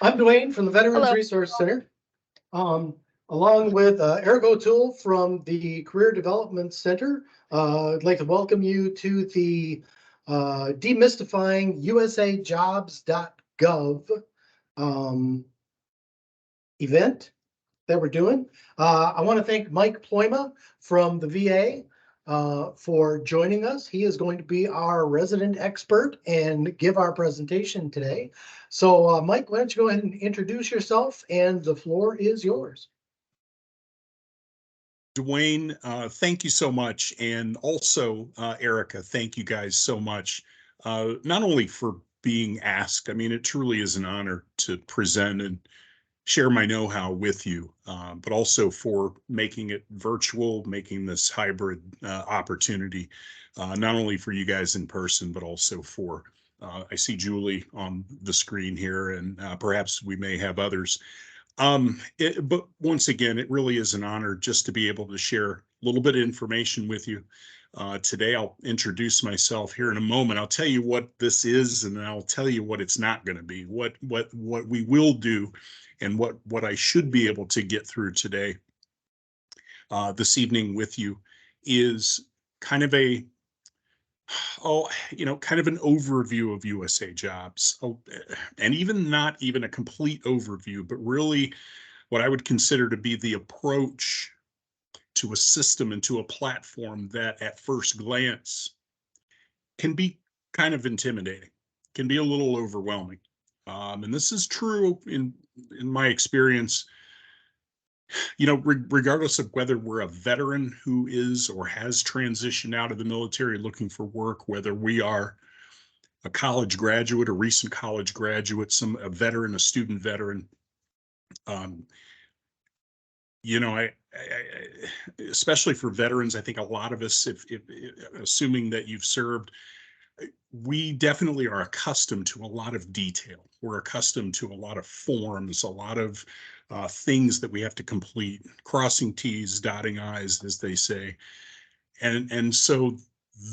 I'm Dwayne from the Veterans Hello. Resource Center, along with Eric O'Toole from the Career Development Center. I'd like to welcome you to the Demystifying USAJobs.gov event that we're doing. I want to thank Mike Ploima from the VA for joining us. He is going to be our resident expert and give our presentation today. So Mike, why don't you go ahead and introduce yourself, and the floor is yours. Dwayne, thank you so much. And also, Erica, thank you guys so much. Not only for being asked, I mean, it truly is an honor to present and share my know-how with you, but also for making it virtual, making this hybrid opportunity, not only for you guys in person, but also for, I see Julie on the screen here, and perhaps we may have others. But once again, it really is an honor just to be able to share a little bit of information with you. Today, I'll introduce myself here in a moment. I'll tell you what this is, and then I'll tell you what it's not going to be, what we will do, and what I should be able to get through today, this evening with you, is kind of a kind of an overview of USA Jobs. And even not even a complete overview, but really what I would consider to be the approach to a system and to a platform that at first glance can be kind of intimidating, can be a little overwhelming. And this is true in my experience, regardless of whether we're a veteran who is or has transitioned out of the military looking for work, whether we are a college graduate, a recent college graduate, a veteran, a student veteran. Especially for veterans, I think a lot of us, if assuming that you've served, we definitely are accustomed to a lot of detail. We're accustomed to a lot of forms, a lot of things that we have to complete, crossing T's, dotting I's, as they say. And so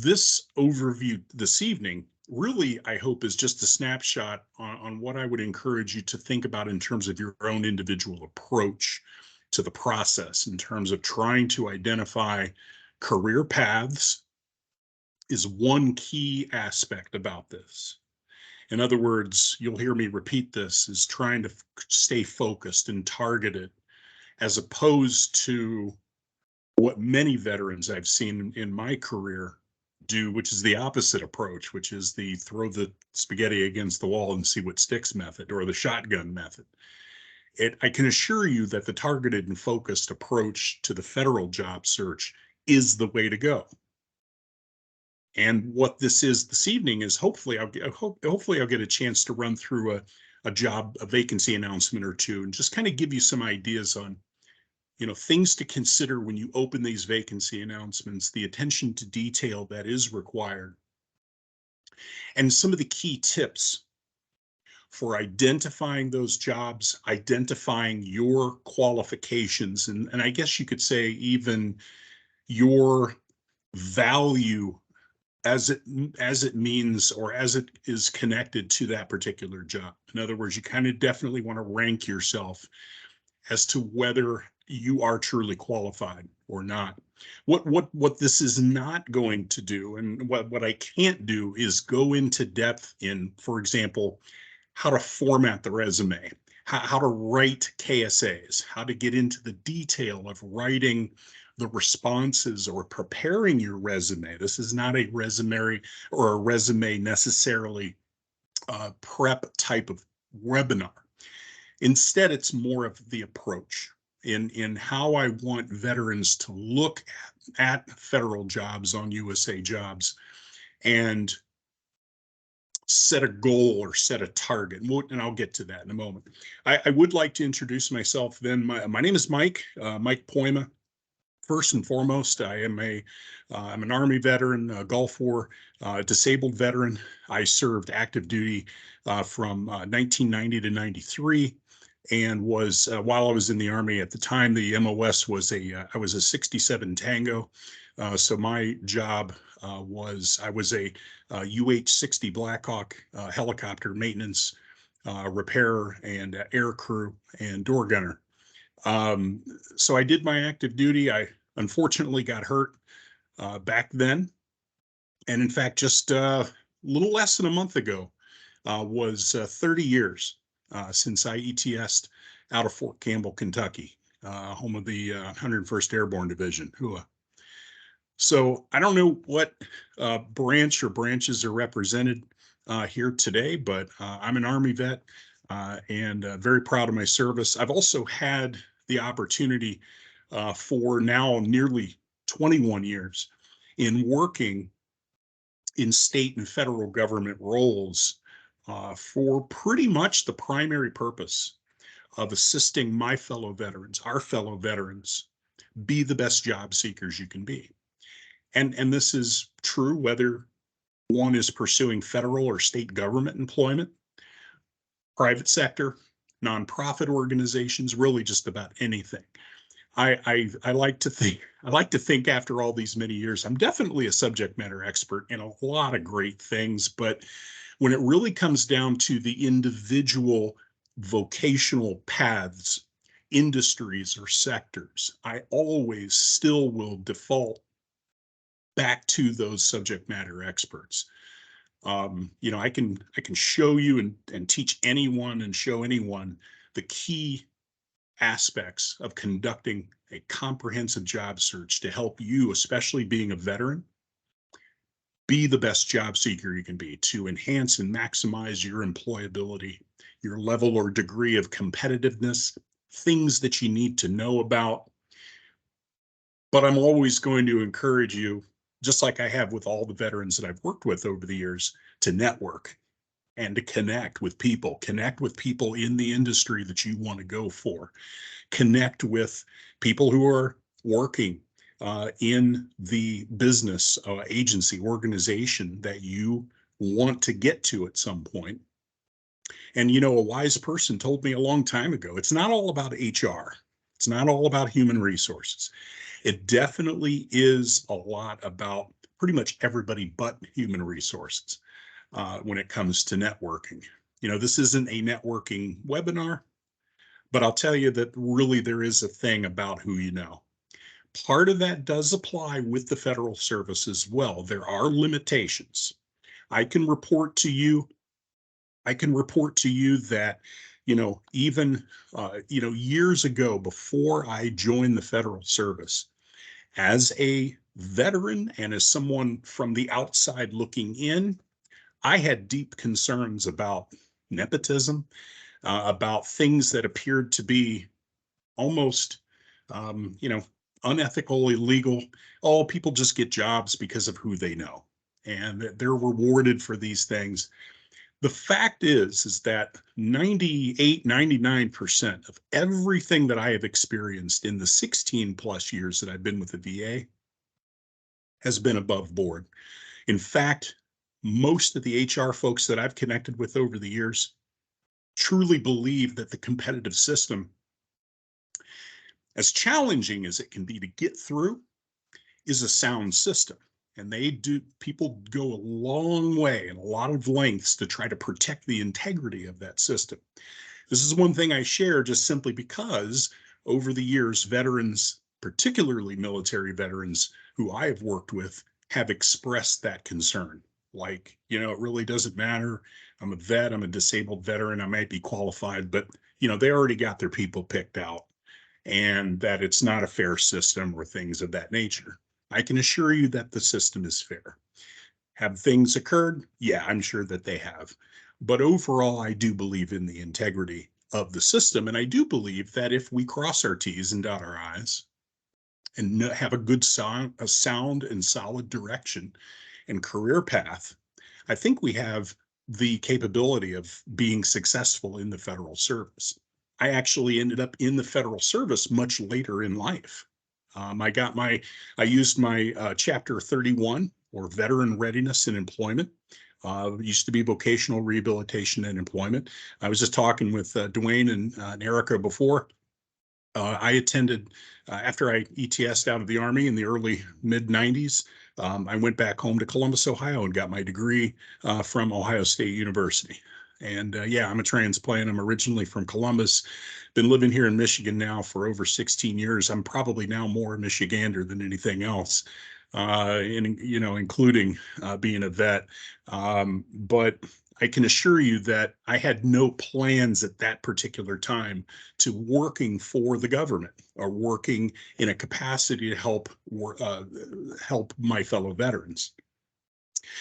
this overview this evening, really, I hope, is just a snapshot on what I would encourage you to think about in terms of your own individual approach to the process, in terms of trying to identify career paths is one key aspect about this. In other words, you'll hear me repeat this, is trying to stay focused and targeted, as opposed to what many veterans I've seen in my career do, which is the opposite approach, which is the throw the spaghetti against the wall and see what sticks method, or the shotgun method. I can assure you that the targeted and focused approach to the federal job search is the way to go. And what this is this evening is hopefully I'll get a chance to run through a vacancy announcement or two, and just kind of give you some ideas on, things to consider when you open these vacancy announcements, the attention to detail that is required, and some of the key tips for identifying those jobs, identifying your qualifications, and I guess you could say even your value as it means, or as it is connected to that particular job. In other words, you kind of definitely want to rank yourself as to whether you are truly qualified or not. What this is not going to do, and what I can't do, is go into depth in, for example, how to format the resume, how to write KSAs, how to get into the detail of writing the responses or preparing your resume. This is not a resume necessarily prep type of webinar. Instead, it's more of the approach in how I want veterans to look at federal jobs on USA Jobs and set a goal or set a target. And I'll get to that in a moment. I would like to introduce myself then. My name is Mike Ploima. First and foremost, I'm an Army veteran, Gulf War disabled veteran. I served active duty from 1990 to 93, and was while I was in the Army at the time, the MOS was I was a 67 Tango. So my job was I was a UH-60 Blackhawk helicopter maintenance repairer and air crew and door gunner. So I did my active duty. I unfortunately got hurt back then. And in fact, just a little less than a month ago was 30 years since I ETS'd out of Fort Campbell, Kentucky, home of the 101st Airborne Division, HUA. So I don't know what branch or branches are represented here today, but I'm an Army vet and very proud of my service. I've also had the opportunity for now nearly 21 years in working in state and federal government roles for pretty much the primary purpose of assisting my fellow veterans, our fellow veterans, be the best job seekers you can be. And this is true whether one is pursuing federal or state government employment, private sector, nonprofit organizations, really just about anything. I like to think after all these many years, I'm definitely a subject matter expert in a lot of great things, but when it really comes down to the individual vocational paths, industries, or sectors, I always still will default back to those subject matter experts. I can show you and teach anyone and show anyone the key aspects of conducting a comprehensive job search to help you, especially being a veteran, be the best job seeker you can be, to enhance and maximize your employability, your level or degree of competitiveness, things that you need to know about. But I'm always going to encourage you, just like I have with all the veterans that I've worked with over the years, to network and to connect with people in the industry that you want to go for, connect with people who are working in the business agency organization that you want to get to at some point. And, a wise person told me a long time ago, it's not all about HR. It's not all about human resources. It definitely is a lot about pretty much everybody but human resources when it comes to networking. This isn't a networking webinar, but I'll tell you that really there is a thing about who you know. Part of that does apply with the federal service as well. There are limitations. I can report to you that, even, years ago before I joined the federal service, as a veteran and as someone from the outside looking in, I had deep concerns about nepotism, about things that appeared to be almost, unethical, illegal. All people just get jobs because of who they know, and they're rewarded for these things. The fact is that 98, 99% of everything that I have experienced in the 16 plus years that I've been with the VA has been above board. In fact, most of the HR folks that I've connected with over the years truly believe that the competitive system, as challenging as it can be to get through, is a sound system. And people go a long way and a lot of lengths to try to protect the integrity of that system. This is one thing I share just simply because over the years, veterans, particularly military veterans who I have worked with, have expressed that concern. Like, it really doesn't matter. I'm a vet, I'm a disabled veteran, I might be qualified, but, they already got their people picked out, and that it's not a fair system or things of that nature. I can assure you that the system is fair. Have things occurred? Yeah, I'm sure that they have. But overall, I do believe in the integrity of the system. And I do believe that if we cross our T's and dot our I's and have a sound and solid direction and career path, I think we have the capability of being successful in the federal service. I actually ended up in the federal service much later in life. I used my Chapter 31, or Veteran Readiness and Employment. It used to be Vocational Rehabilitation and Employment. I was just talking with Dwayne and Erica before. I attended, after I ETS'd out of the Army in the early mid-90s, I went back home to Columbus, Ohio, and got my degree from Ohio State University. And yeah, I'm a transplant. I'm originally from Columbus. Been living here in Michigan now for over 16 years. I'm probably now more a Michigander than anything else, including being a vet. But I can assure you that I had no plans at that particular time to working for the government or working in a capacity to help my fellow veterans.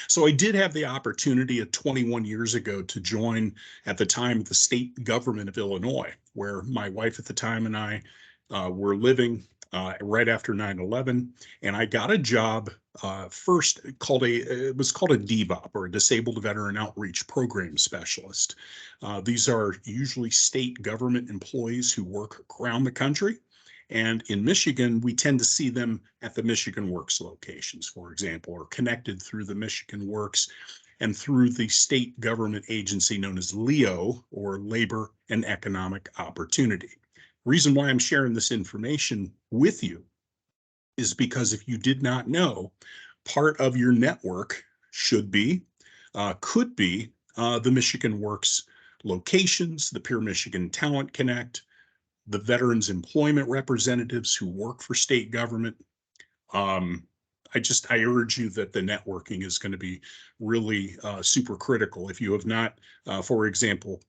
So I did have the opportunity at 21 years ago to join at the time the state government of Illinois, where my wife at the time and I were living right after 9/11. And I got a job first it was called a DVOP, or a Disabled Veteran Outreach Program Specialist. These are usually state government employees who work around the country. And in Michigan, we tend to see them at the Michigan Works locations, for example, or connected through the Michigan Works and through the state government agency known as LEO, or Labor and Economic Opportunity. Reason why I'm sharing this information with you is because if you did not know, part of your network could be the Michigan Works locations, the Pure Michigan Talent Connect, the veterans employment representatives who work for state government. I urge you that the networking is going to be really super critical. If you have not, for example,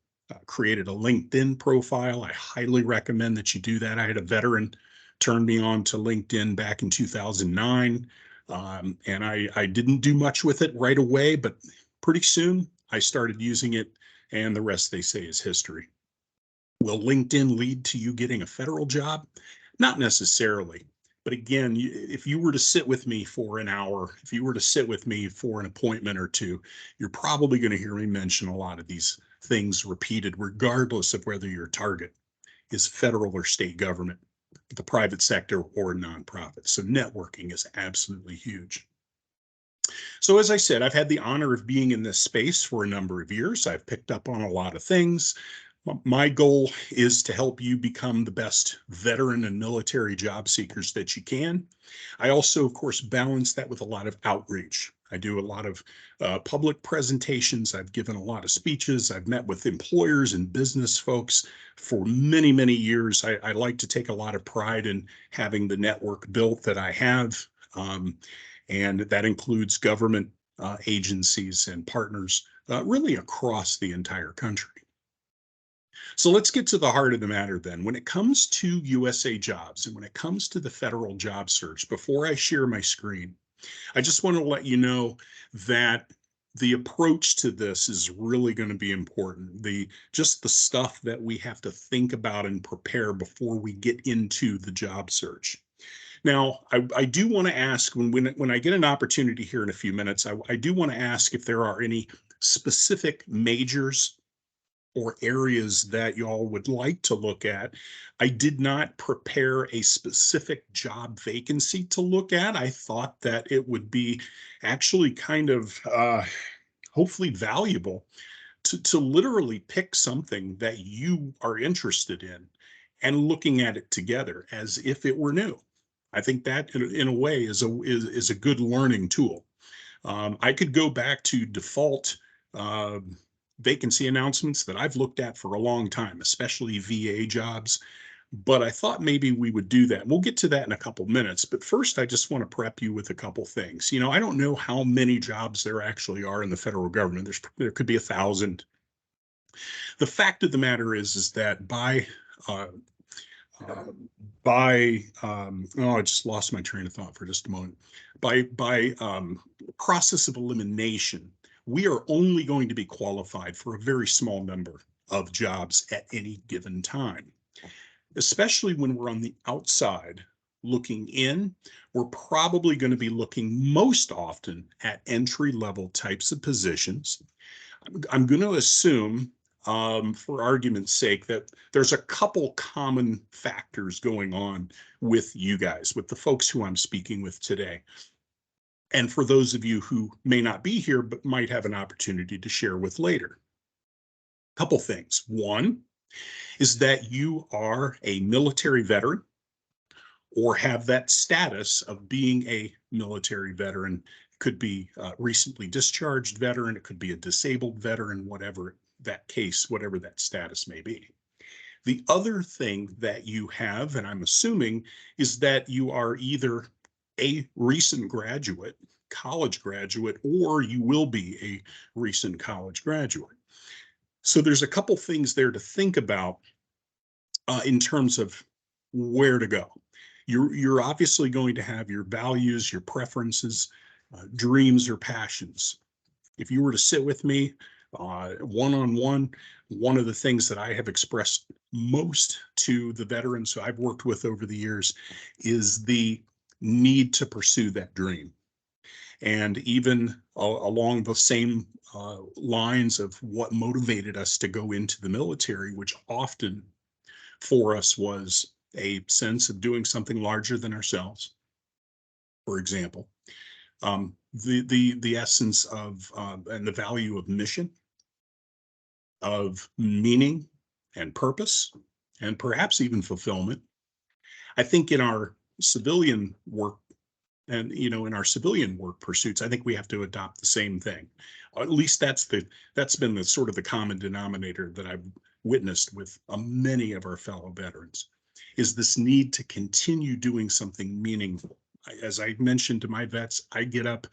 created a LinkedIn profile, I highly recommend that you do that. I had a veteran turn me on to LinkedIn back in 2009. And I didn't do much with it right away, but pretty soon I started using it, and the rest, they say, is history. Will LinkedIn lead to you getting a federal job? Not necessarily. But again, if you were to sit with me for an hour, if you were to sit with me for an appointment or two, you're probably going to hear me mention a lot of these things repeated, regardless of whether your target is federal or state government, the private sector, or nonprofit. So networking is absolutely huge. So as I said, I've had the honor of being in this space for a number of years. I've picked up on a lot of things. My goal is to help you become the best veteran and military job seekers that you can. I also, of course, balance that with a lot of outreach. I do a lot of public presentations. I've given a lot of speeches. I've met with employers and business folks for many, many years. I like to take a lot of pride in having the network built that I have. And that includes government agencies and partners really across the entire country. So let's get to the heart of the matter then. When it comes to USA Jobs and when it comes to the federal job search, before I share my screen, I just want to let you know that the approach to this is really going to be important. Just the stuff that we have to think about and prepare before we get into the job search. Now, I do want to ask, when I get an opportunity here in a few minutes, I do want to ask if there are any specific majors or areas that y'all would like to look at. I did not prepare a specific job vacancy to look at. I thought that it would be actually kind of hopefully valuable to literally pick something that you are interested in and looking at it together as if it were new. I think that in a way is a good learning tool. I could go back to default vacancy announcements that I've looked at for a long time, especially VA jobs. But I thought maybe we would do that. We'll get to that in a couple minutes. But first, I just want to prep you with a couple things. I don't know how many jobs there actually are in the federal government. There could be 1,000. The fact of the matter is that I just lost my train of thought for just a moment. By process of elimination, we are only going to be qualified for a very small number of jobs at any given time. Especially when we're on the outside looking in, we're probably going to be looking most often at entry-level types of positions. I'm going to assume, for argument's sake, that there's a couple common factors going on with you guys, with the folks who I'm speaking with today. And for those of you who may not be here, but might have an opportunity to share with later. Couple things. One is that you are a military veteran or have that status of being a military veteran. It could be a recently discharged veteran, it could be a disabled veteran, whatever that case, whatever that status may be. The other thing that you have, and I'm assuming, is that you are either a recent graduate, college graduate, or you will be a recent college graduate. So there's a couple things there to think about in terms of where to go. You're obviously going to have your values, your preferences, dreams, or passions. If you were to sit with me one-on-one, one of the things that I have expressed most to the veterans who I've worked with over the years is the need to pursue that dream. And even along the same lines of what motivated us to go into the military, which often for us was a sense of doing something larger than ourselves. For example, the essence of and the value of mission, of meaning and purpose, and perhaps even fulfillment. I think in our civilian work and in our civilian work pursuits, I think we have to adopt the same thing. At least that's been the sort of the common denominator that I've witnessed with many of our fellow veterans, is this need to continue doing something meaningful. As I mentioned to my vets, I get up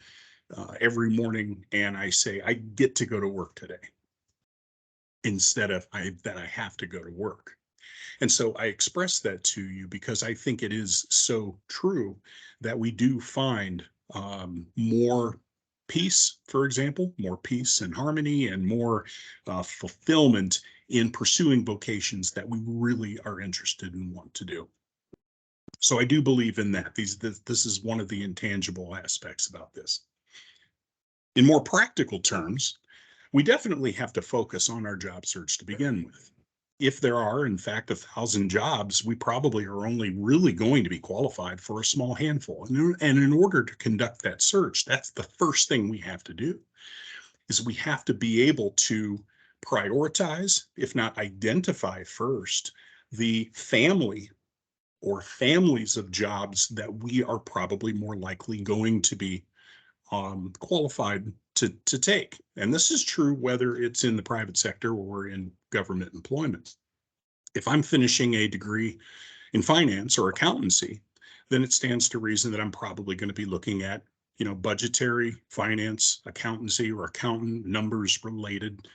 every morning and I say, I get to go to work today, instead of that I have to go to work. And so I express that to you because I think it is so true that we do find more peace, for example, more peace and harmony, and more fulfillment in pursuing vocations that we really are interested and want to do. So I do believe in that. This is one of the intangible aspects about this. In more practical terms, we definitely have to focus on our job search to begin with. If there are, in fact, 1,000 jobs, we probably are only really going to be qualified for a small handful. And in order to conduct that search, that's the first thing we have to do, is we have to be able to prioritize, if not identify first, the family or families of jobs that we are probably more likely going to be qualified to take. And this is true whether it's in the private sector or in government employment. If I'm finishing a degree in finance or accountancy, then it stands to reason that I'm probably going to be looking at, budgetary, finance, accountancy, or accountant, numbers related,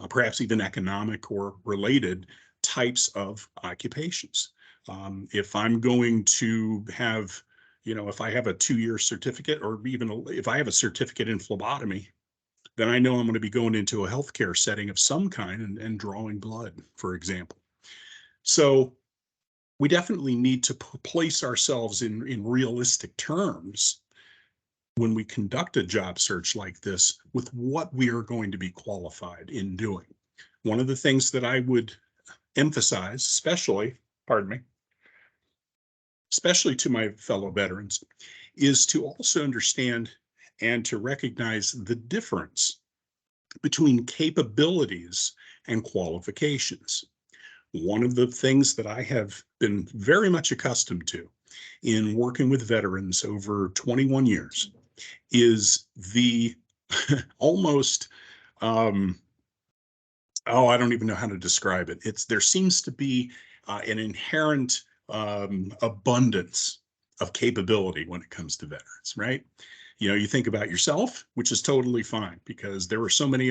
perhaps even economic or related types of occupations. If I'm going to have, if I have a 2-year certificate, or even if I have a certificate in phlebotomy, then I know I'm going to be going into a healthcare setting of some kind and drawing blood, for example. So we definitely need to place ourselves in realistic terms when we conduct a job search like this with what we are going to be qualified in doing. One of the things that I would emphasize, especially to my fellow veterans, is to also understand and to recognize the difference between capabilities and qualifications. One of the things that I have been very much accustomed to in working with veterans over 21 years is the almost, I don't even know how to describe it. There seems to be an inherent abundance of capability when it comes to veterans, right? You think about yourself, which is totally fine, because there were so many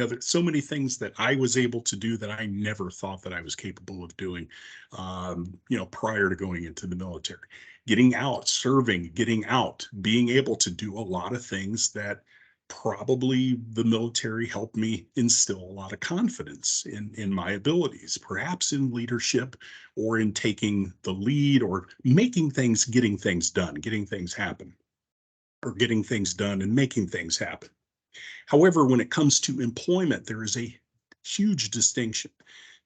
things that I was able to do that I never thought that I was capable of doing, prior to going into the military. Getting out, serving, getting out, being able to do a lot of things that probably the military helped me instill a lot of confidence in my abilities, perhaps in leadership or in taking the lead or getting things done, getting things happen, or getting things done and making things happen. However, when it comes to employment, there is a huge distinction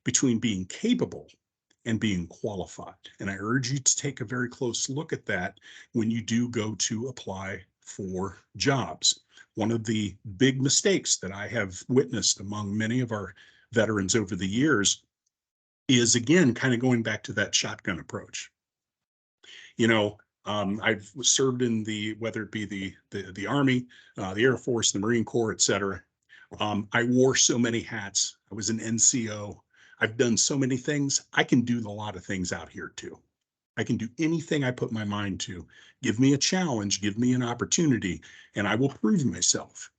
between being capable and being qualified. And I urge you to take a very close look at that when you do go to apply for jobs. One of the big mistakes that I have witnessed among many of our veterans over the years is, again, kind of going back to that shotgun approach. I've served in whether it be the Army, the Air Force, the Marine Corps, et cetera. I wore so many hats. I was an NCO. I've done so many things. I can do a lot of things out here too. I can do anything I put my mind to. Give me a challenge, give me an opportunity, and I will prove myself.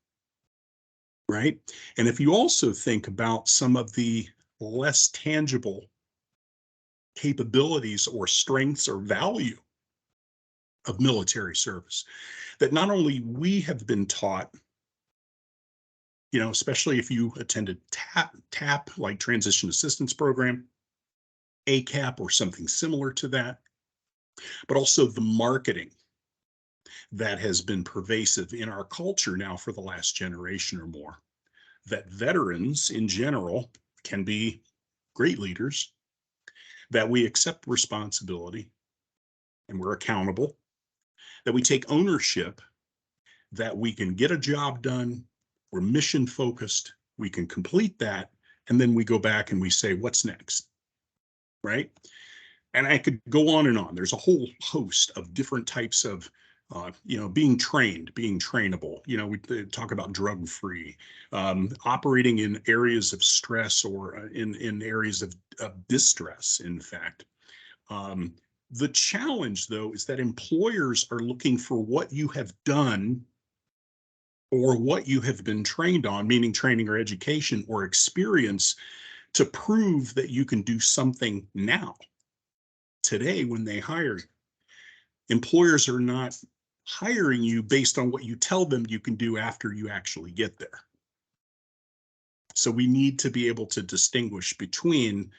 Right? And if you also think about some of the less tangible capabilities or strengths or value of military service, that not only we have been taught, especially if you attended TAP, like Transition Assistance Program, ACAP, or something similar to that, but also the marketing that has been pervasive in our culture now for the last generation or more, that veterans in general can be great leaders, that we accept responsibility and we're accountable, that we take ownership, that we can get a job done, we're mission focused, we can complete that, and then we go back and we say, what's next? Right? And I could go on and on. There's a whole host of different types of being trained, being trainable. We talk about drug free, operating in areas of stress or in areas of distress, in fact. The challenge, though, is that employers are looking for what you have done or what you have been trained on, meaning training or education or experience, to prove that you can do something now. Today, when they hire, employers are not hiring you based on what you tell them you can do after you actually get there. So we need to be able to distinguish between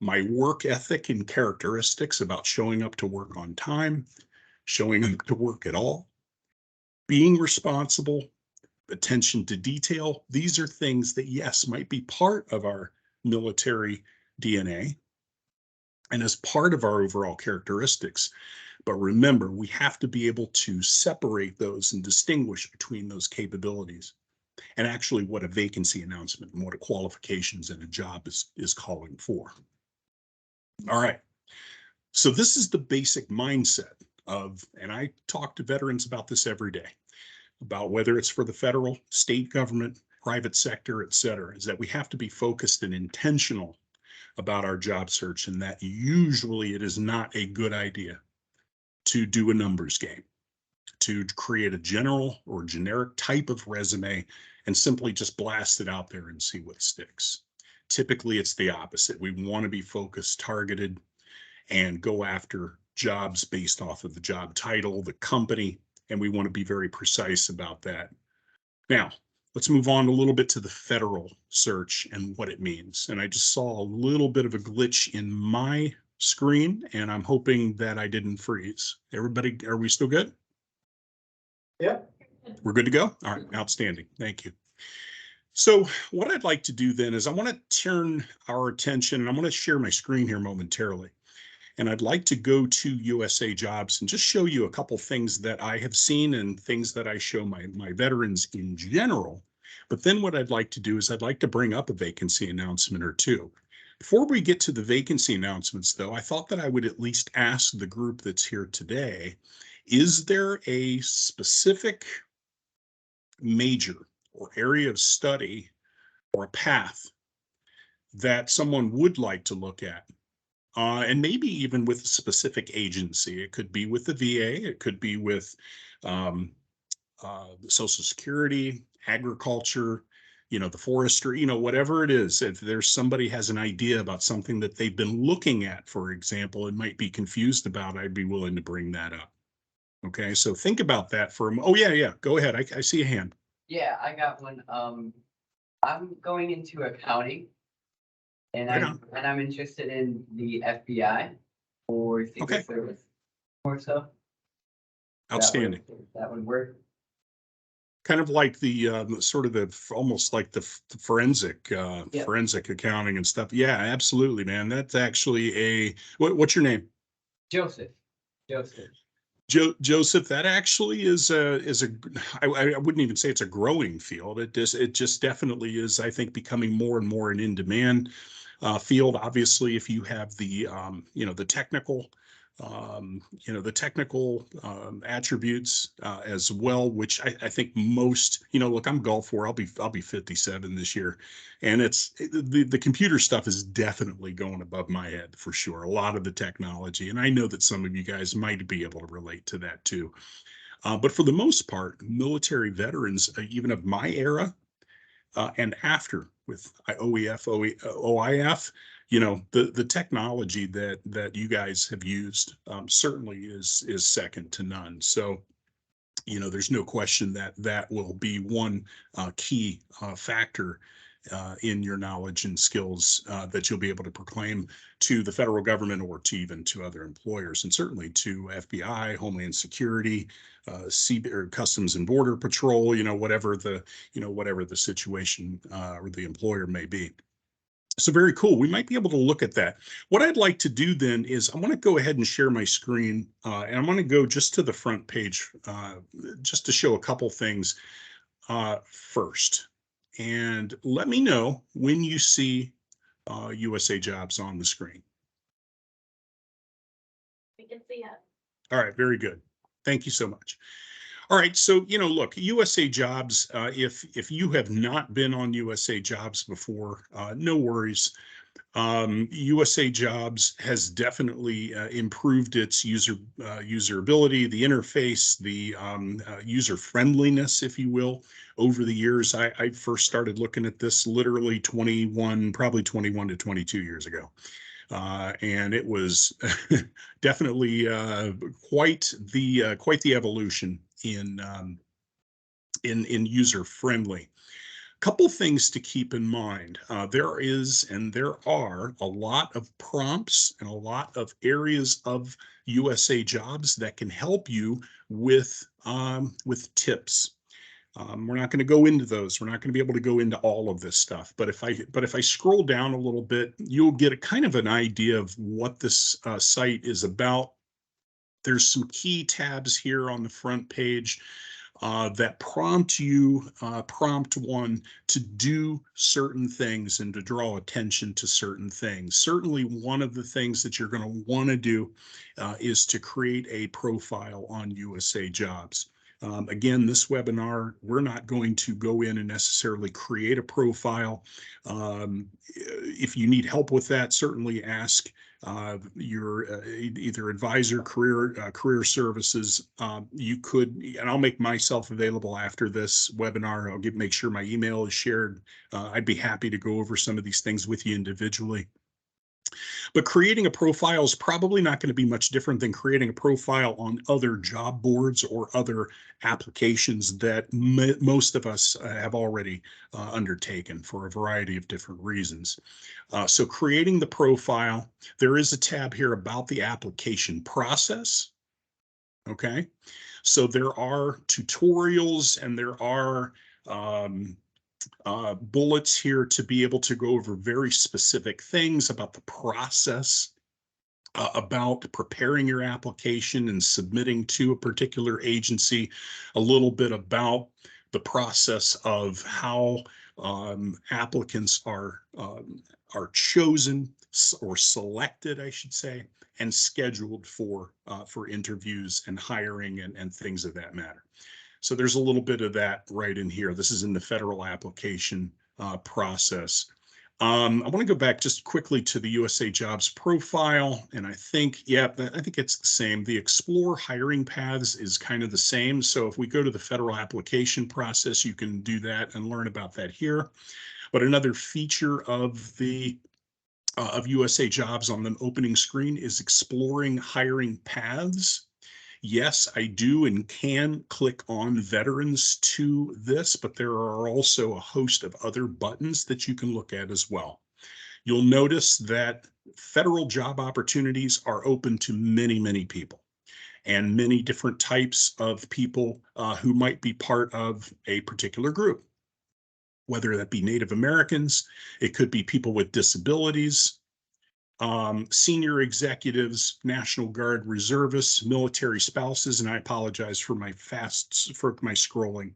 my work ethic and characteristics about showing up to work on time, showing up to work at all, being responsible, attention to detail. These are things that, yes, might be part of our military DNA and as part of our overall characteristics. But remember, we have to be able to separate those and distinguish between those capabilities and actually what a vacancy announcement and what a qualifications in a job is calling for. All right. So this is the basic mindset of, and I talk to veterans about this every day, about whether it's for the federal, state government, private sector, et cetera, is that we have to be focused and intentional about our job search, and that usually it is not a good idea to do a numbers game, to create a general or generic type of resume and simply just blast it out there and see what sticks. Typically, it's the opposite. We want to be focused, targeted, and go after jobs based off of the job title, the company, and we want to be very precise about that. Now, let's move on a little bit to the federal search and what it means. And I just saw a little bit of a glitch in my screen, and I'm hoping that I didn't freeze. Everybody, are we still good? Yeah. We're good to go? All right, outstanding. Thank you. So what I'd like to do then is I want to turn our attention, and I'm going to share my screen here momentarily. And I'd like to go to USA Jobs and just show you a couple things that I have seen and things that I show my veterans in general. But then what I'd like to do is I'd like to bring up a vacancy announcement or two. Before we get to the vacancy announcements, though, I thought that I would at least ask the group that's here today, is there a specific major or area of study or a path that someone would like to look at? And maybe even with a specific agency. It could be with the VA, it could be with Social Security, agriculture, the forestry, whatever it is. If there's somebody has an idea about something that they've been looking at, for example, and might be confused about, I'd be willing to bring that up. Okay, so think about that for a moment. Oh, yeah, go ahead. I see a hand. Yeah, I got one. I'm going into accounting. And Right I'm interested in the FBI or Secret Service more so. Outstanding. That would work. Kind of like the sort of the almost like the forensic accounting and stuff. Yeah, absolutely, man. That's actually what's your name? Joseph. Joseph, that actually is I wouldn't even say it's a growing field. It just definitely is, I think, becoming more and more an in-demand field. Obviously, if you have the the technical you know, the technical attributes as well, which I think most, you know, look, I'm Gulf War. I'll be 57 this year, and it's the computer stuff is definitely going above my head for sure. A lot of the technology, and I know that some of you guys might be able to relate to that too. But for the most part, military veterans, even of my era, and after with OEF, OIF, you know, the technology that you guys have used certainly is second to none. So, you know, there's no question that that will be one key factor in your knowledge and skills that you'll be able to proclaim to the federal government or to even to other employers, and certainly to FBI, Homeland Security, or Customs and Border Patrol, you know, whatever the situation or the employer may be. So very cool. We might be able to look at that. What I'd like to do then is I want to go ahead and share my screen, and I'm going to go just to the front page just to show a couple things first. And let me know when you see USA Jobs on the screen. We can see it. All right, very good. Thank you so much. All right, so, you know, look, USA Jobs, if you have not been on USA Jobs before, no worries. USA Jobs has definitely improved its usability, the interface, the user friendliness, if you will, over the years. I first started looking at this literally probably 21 to 22 years ago. And it was definitely quite the evolution in user friendly. Couple things to keep in mind. There are a lot of prompts and a lot of areas of USA Jobs that can help you with tips. We're not going to go into those. We're not going to be able to go into all of this stuff. But if I scroll down a little bit, you'll get a kind of an idea of what this site is about. There's some key tabs here on the front page that prompt one to do certain things and to draw attention to certain things. Certainly, one of the things that you're going to want to do is to create a profile on USA Jobs. Again, this webinar, we're not going to go in and necessarily create a profile. If you need help with that, certainly ask your either advisor, career services. You could, and I'll make myself available after this webinar. I'll make sure my email is shared. I'd be happy to go over some of these things with you individually. But creating a profile is probably not going to be much different than creating a profile on other job boards or other applications that most of us have already undertaken for a variety of different reasons. So creating the profile, there is a tab here about the application process. Okay, so there are tutorials and there are bullets here to be able to go over very specific things about the process, about preparing your application and submitting to a particular agency, a little bit about the process of how applicants are chosen or selected, I should say, and scheduled for interviews and hiring and things of that matter. So there's a little bit of that right in here. This is in the federal application process. I want to go back just quickly to the USA Jobs profile, and I think it's the same. The Explore hiring paths is kind of the same. So if we go to the federal application process, you can do that and learn about that here. But another feature of the of USA Jobs on the opening screen is exploring hiring paths. Yes, I do and can click on veterans to this, but there are also a host of other buttons that you can look at as well. You'll notice that federal job opportunities are open to many, many people and many different types of people who might be part of a particular group, whether that be Native Americans, it could be people with disabilities, senior executives, National Guard reservists, military spouses, and I apologize for my scrolling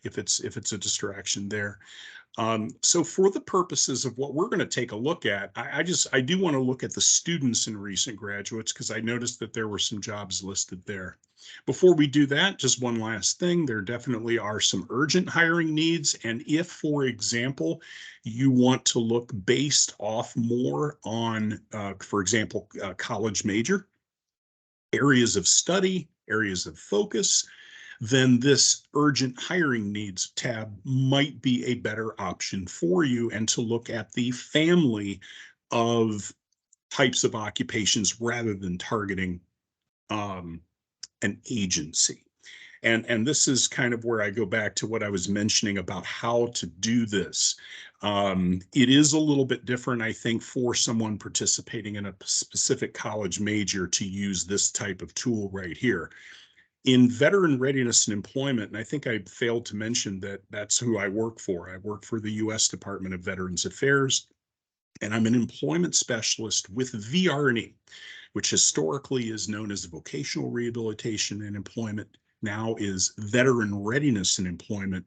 if it's a distraction there. So for the purposes of what we're going to take a look at, I do want to look at the students and recent graduates because I noticed that there were some jobs listed there. Before we do that, just one last thing, there definitely are some urgent hiring needs. And if, for example, you want to look based off more on, for example, college major, areas of study, areas of focus, then this urgent hiring needs tab might be a better option for you, and to look at the family of types of occupations rather than targeting um, an agency. And this is kind of where I go back to what I was mentioning about how to do this. It is a little bit different, I think, for someone participating in a specific college major to use this type of tool right here. In veteran readiness and employment, and I think I failed to mention that that's who I work for. I work for the U.S. Department of Veterans Affairs, and I'm an employment specialist with VRE, which historically is known as vocational rehabilitation and employment, now is veteran readiness and employment.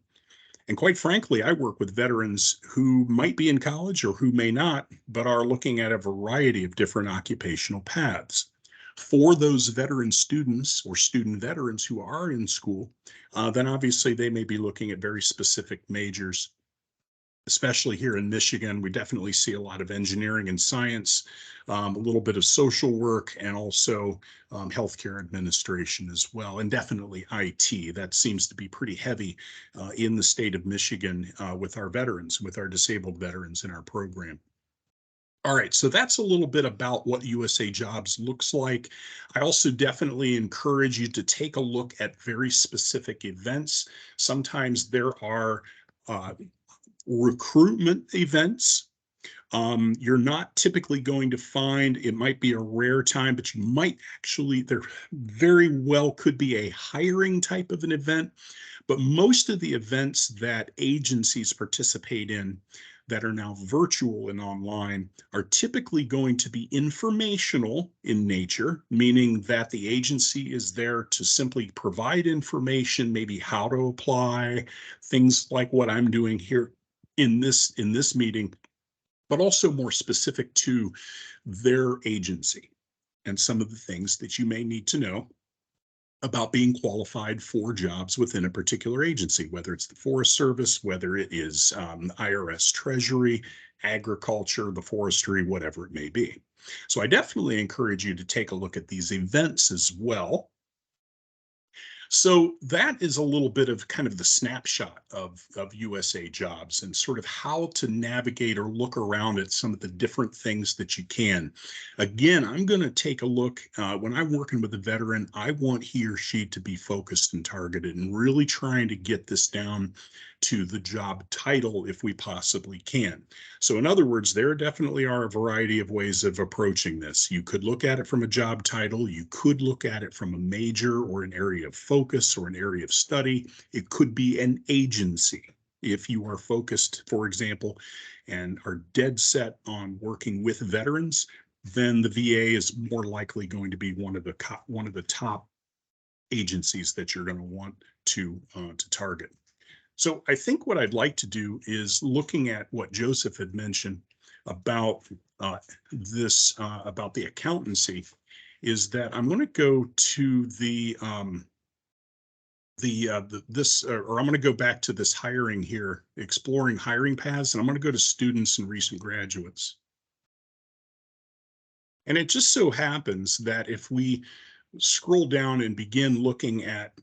And quite frankly, I work with veterans who might be in college or who may not, but are looking at a variety of different occupational paths. For those veteran students or student veterans who are in school, then obviously they may be looking at very specific majors. Especially here in Michigan, we definitely see a lot of engineering and science, a little bit of social work, and also healthcare administration as well, and definitely IT. That seems to be pretty heavy in the state of Michigan with our veterans, with our disabled veterans in our program. All right, so that's a little bit about what USA Jobs looks like. I also definitely encourage you to take a look at very specific events. Sometimes there are recruitment events. You're not typically going to find, it might be a rare time, but you might actually, there very well could be a hiring type of an event. But most of the events that agencies participate in that are now virtual and online are typically going to be informational in nature, meaning that the agency is there to simply provide information, maybe how to apply, things like what I'm doing here in this meeting, but also more specific to their agency and some of the things that you may need to know about being qualified for jobs within a particular agency, whether it's the Forest Service, whether it is IRS Treasury, agriculture, the forestry, whatever it may be. So I definitely encourage you to take a look at these events as well. So that is a little bit of kind of the snapshot of USA Jobs and sort of how to navigate or look around at some of the different things that you can. Again, I'm going to take a look when I'm working with a veteran, I want he or she to be focused and targeted and really trying to get this down to the job title if we possibly can. So in other words, there definitely are a variety of ways of approaching this. You could look at it from a job title. You could look at it from a major or an area of focus or an area of study. It could be an agency. If you are focused, for example, and are dead set on working with veterans, then the VA is more likely going to be one of the top agencies that you're going to want to target. So I think what I'd like to do is looking at what Joseph had mentioned about about the accountancy, is that I'm going to go to I'm going to go back to this hiring here, exploring hiring paths, and I'm going to go to students and recent graduates. And it just so happens that if we scroll down and begin looking at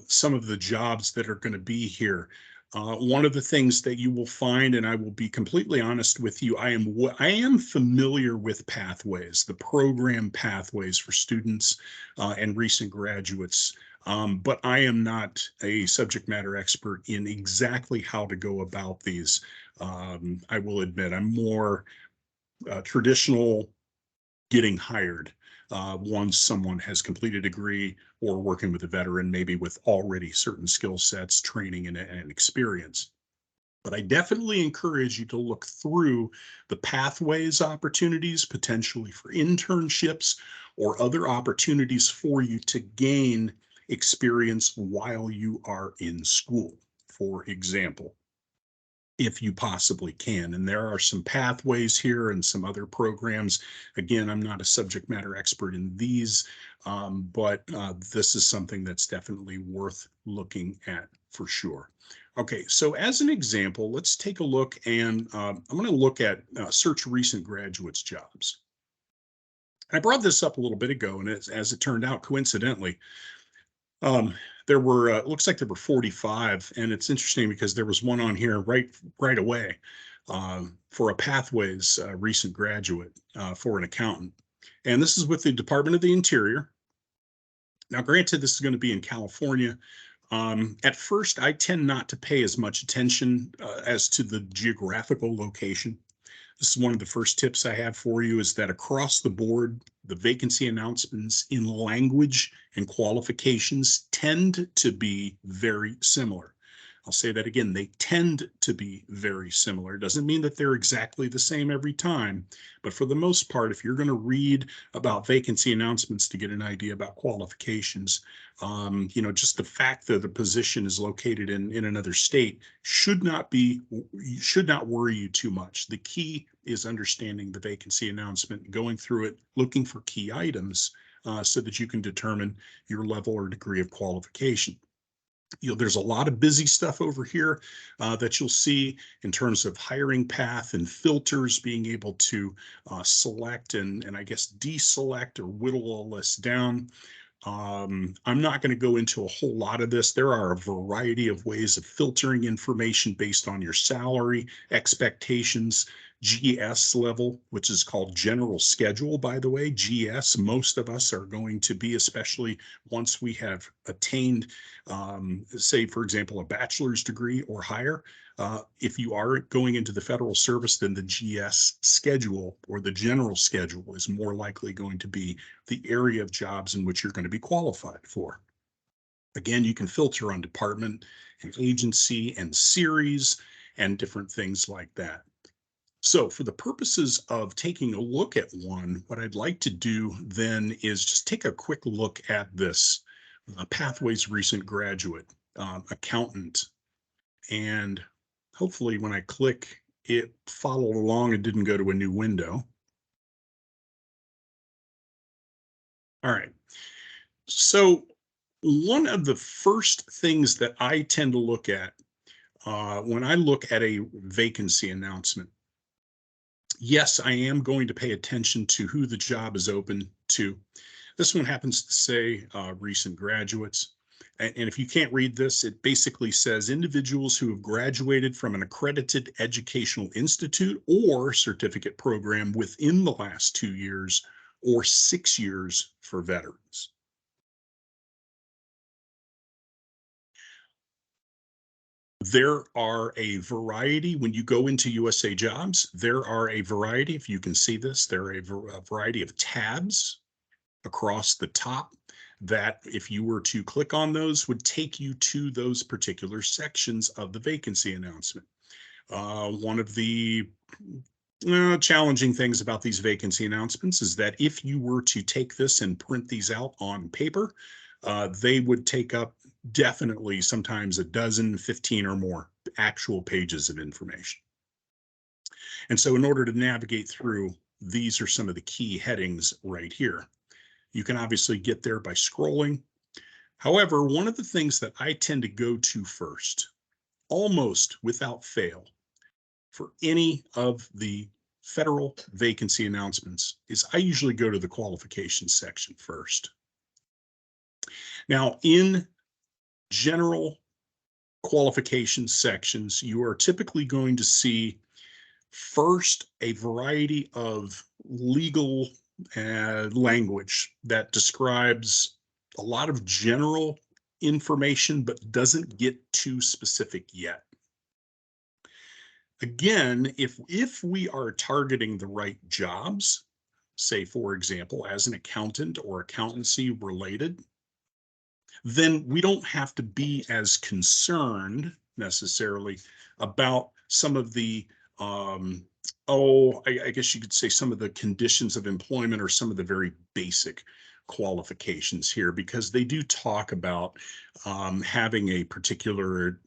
some of the jobs that are going to be here. One of the things that you will find, and I will be completely honest with you, I am familiar with pathways, the program pathways for students and recent graduates, but I am not a subject matter expert in exactly how to go about these. I will admit I'm more traditional getting hired once someone has completed a degree or working with a veteran, maybe with already certain skill sets, training, and experience. But I definitely encourage you to look through the pathways opportunities, potentially for internships or other opportunities for you to gain experience while you are in school, for example. if you possibly can. And there are some pathways here and some other programs. Again, I'm not a subject matter expert in these, but this is something that's definitely worth looking at for sure. Okay, so as an example, let's take a look, and I'm going to look at search recent graduates jobs. I brought this up a little bit ago, and as it turned out, coincidentally, um, there were it looks like there were 45, and it's interesting because there was one on here right away for a Pathways recent graduate for an accountant, and this is with the Department of the Interior. Now, granted, this is going to be in California. At first, I tend not to pay as much attention as to the geographical location. This is one of the first tips I have for you, is that across the board, the vacancy announcements in language and qualifications tend to be very similar. I'll say that again, they tend to be very similar. It doesn't mean that they're exactly the same every time, but for the most part, if you're going to read about vacancy announcements to get an idea about qualifications, just the fact that the position is located in another state should not worry you too much. The key is understanding the vacancy announcement, going through it, looking for key items so that you can determine your level or degree of qualification. There's a lot of busy stuff over here that you'll see in terms of hiring path and filters, being able to select and I guess deselect or whittle a list down. I'm not going to go into a whole lot of this. There are a variety of ways of filtering information based on your salary, expectations, GS level, which is called general schedule, by the way. GS, most of us are going to be, especially once we have attained, say, for example, a bachelor's degree or higher. If you are going into the federal service, then the GS schedule or the general schedule is more likely going to be the area of jobs in which you're going to be qualified for. Again, you can filter on department and agency and series and different things like that. So for the purposes of taking a look at one, what I'd like to do then is just take a quick look at this Pathways recent graduate accountant. And hopefully when I click, it followed along and didn't go to a new window. All right. So one of the first things that I tend to look at when I look at a vacancy announcement, yes, I am going to pay attention to who the job is open to. This one happens to say recent graduates. And if you can't read this, it basically says individuals who have graduated from an accredited educational institute or certificate program within the last 2 years or 6 years for veterans. There are a variety, when you go into USA Jobs, there are a variety, if you can see this, there are a variety of tabs across the top that if you were to click on those would take you to those particular sections of the vacancy announcement. One of the challenging things about these vacancy announcements is that if you were to take this and print these out on paper, they would take up definitely sometimes a dozen, 15 or more actual pages of information. And so in order to navigate through, these are some of the key headings right here. You can obviously get there by scrolling. However, one of the things that I tend to go to first, almost without fail, for any of the federal vacancy announcements is I usually go to the qualifications section first. Now, in general qualifications sections, you are typically going to see first a variety of legal language that describes a lot of general information, but doesn't get too specific yet. Again, if we are targeting the right jobs, say, for example, as an accountant or accountancy related, then we don't have to be as concerned necessarily about some of the I guess you could say some of the conditions of employment or some of the very basic qualifications here, because they do talk about having a particular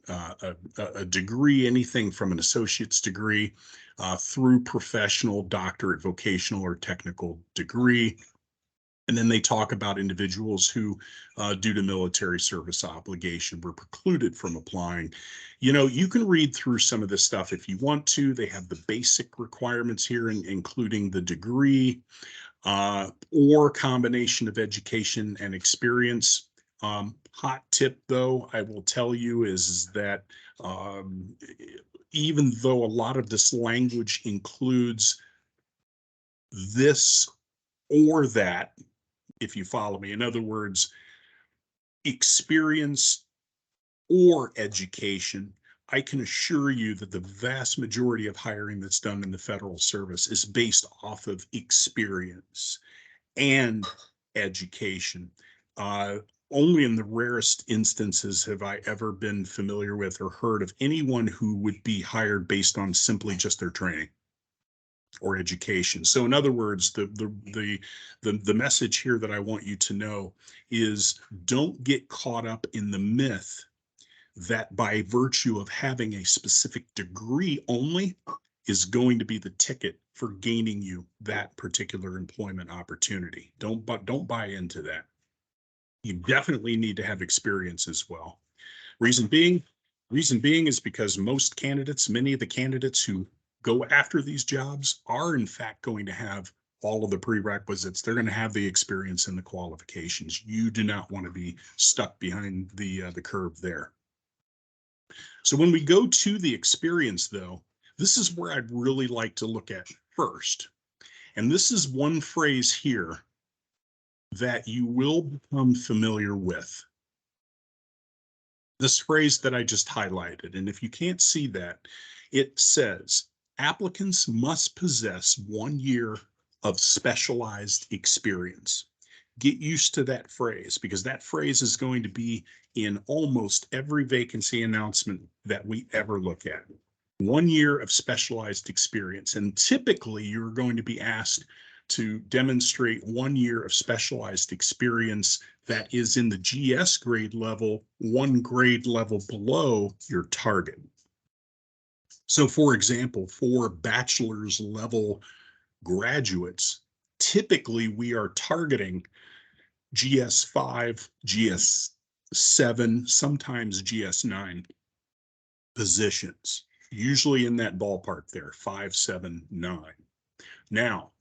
a degree, anything from an associate's degree through professional, doctorate, vocational, or technical degree. And then they talk about individuals who, due to military service obligation, were precluded from applying. You know, you can read through some of this stuff if you want to. They have the basic requirements here, including the degree or combination of education and experience. Hot tip, though, I will tell you is that even though a lot of this language includes this or that, if you follow me. In other words, experience or education, I can assure you that the vast majority of hiring that's done in the federal service is based off of experience and education. Only in the rarest instances have I ever been familiar with or heard of anyone who would be hired based on simply just their training or education. So in other words, the message here that I want you to know is don't get caught up in the myth that by virtue of having a specific degree only is going to be the ticket for gaining you that particular employment opportunity. Don't buy into that. You definitely need to have experience as well. Reason being is because most candidates, many of the candidates who go after these jobs are in fact going to have all of the prerequisites. They're going to have the experience and the qualifications. You do not want to be stuck behind the curve there. So when we go to the experience, though, this is where I'd really like to look at first. And this is one phrase here that you will become familiar with. This phrase that I just highlighted. And if you can't see that, it says, applicants must possess 1 year of specialized experience. Get used to that phrase, because that phrase is going to be in almost every vacancy announcement that we ever look at. 1 year of specialized experience. And typically you're going to be asked to demonstrate 1 year of specialized experience that is in the GS grade level, 1 grade level below your target. So for example, for bachelor's level graduates, typically we are targeting GS5, GS7, sometimes GS9 positions, usually in that ballpark there, 5, 7, 9. Now,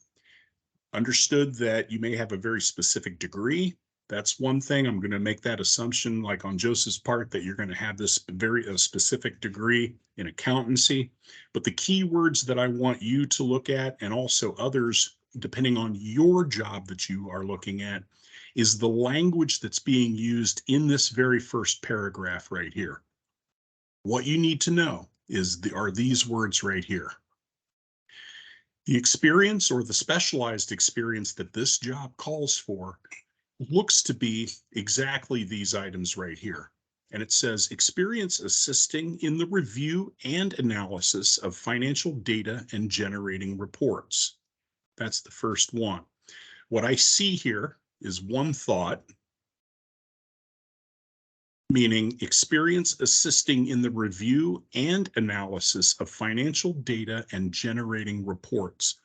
understood that you may have a very specific degree. That's one thing. I'm going to make that assumption, like on Joseph's part, that you're going to have this very specific degree in accountancy. But the key words that I want you to look at, and also others, depending on your job that you are looking at, is the language that's being used in this very first paragraph right here. What you need to know are these words right here. The experience or the specialized experience that this job calls for looks to be exactly these items right here. And it says experience assisting in the review and analysis of financial data and generating reports. That's the first one. What I see here is one thought, meaning experience assisting in the review and analysis of financial data and generating reports.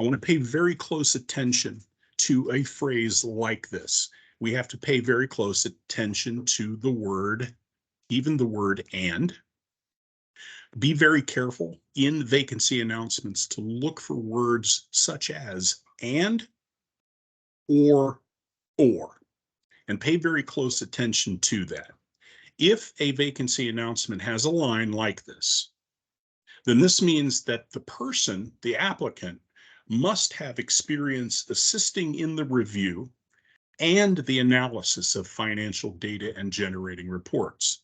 I want to pay very close attention to a phrase like this. We have to pay very close attention to the word, even the word and. Be very careful in vacancy announcements to look for words such as and or, and pay very close attention to that. If a vacancy announcement has a line like this, then this means that the person, the applicant, must have experience assisting in the review and the analysis of financial data and generating reports.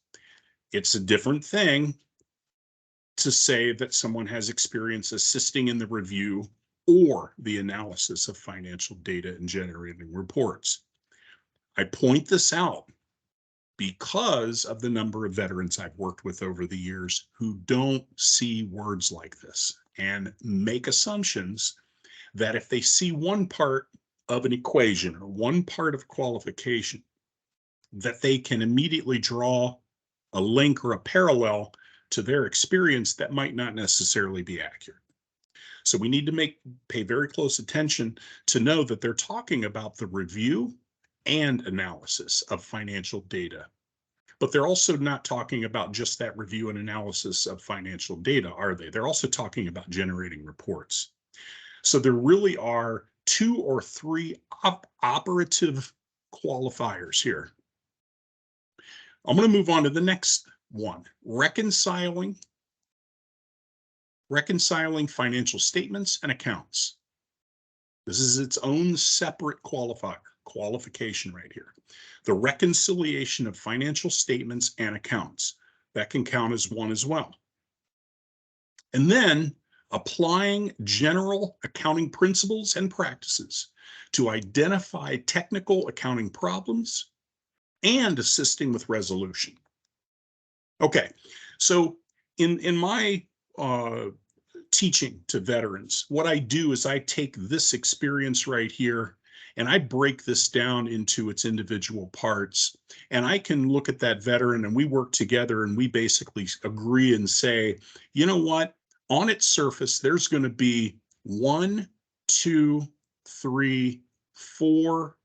It's a different thing to say that someone has experience assisting in the review or the analysis of financial data and generating reports. I point this out because of the number of veterans I've worked with over the years who don't see words like this. and make assumptions that if they see one part of an equation or one part of qualification, that they can immediately draw a link or a parallel to their experience that might not necessarily be accurate. So we need to pay very close attention to know that they're talking about the review and analysis of financial data. But they're also not talking about just that review and analysis of financial data, are they? They're also talking about generating reports. So there really are 2 or 3 operative qualifiers here. I'm going to move on to the next one, reconciling financial statements and accounts. This is its own separate qualification right here. The reconciliation of financial statements and accounts, that can count as one as well. And then applying general accounting principles and practices to identify technical accounting problems and assisting with resolution. Okay, so in my teaching to veterans, what I do is I take this experience right here and I break this down into its individual parts. And I can look at that veteran and we work together and we basically agree and say, you know what, on its surface, there's going to be 1, 2, 3, 4,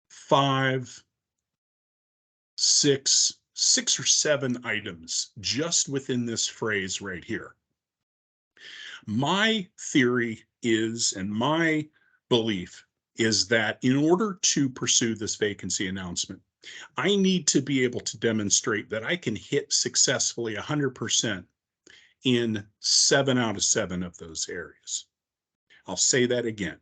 5, 6 or 7 items just within this phrase right here. My theory is, and my belief is that in order to pursue this vacancy announcement, I need to be able to demonstrate that I can hit successfully 100% in 7 out of 7 of those areas. I'll say that again.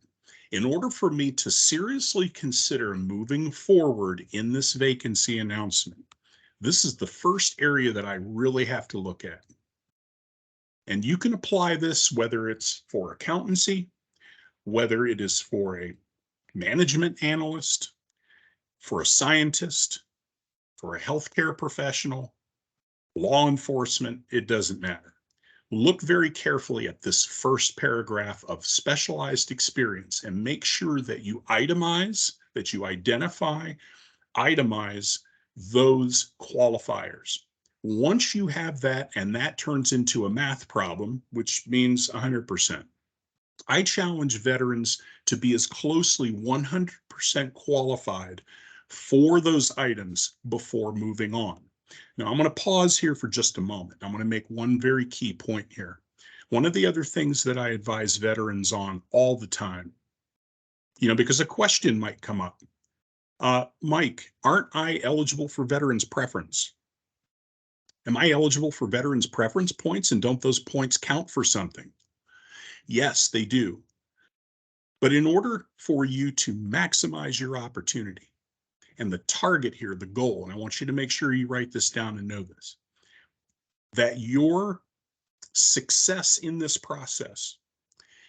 In order for me to seriously consider moving forward in this vacancy announcement, this is the first area that I really have to look at. And you can apply this whether it's for accountancy, whether it is for a management analyst, for a scientist, for a healthcare professional, law enforcement, it doesn't matter. Look very carefully at this first paragraph of specialized experience and make sure that you itemize, that you identify, itemize those qualifiers. Once you have that and that turns into a math problem, which means 100%, I challenge veterans to be as closely 100% qualified for those items before moving on. Now, I'm going to pause here for just a moment. I'm going to make one very key point here. One of the other things that I advise veterans on all the time, because a question might come up. Mike, aren't I eligible for veterans preference? Am I eligible for veterans preference points, and don't those points count for something? Yes, they do. But in order for you to maximize your opportunity, and the target here, the goal, and I want you to make sure you write this down and know this, that your success in this process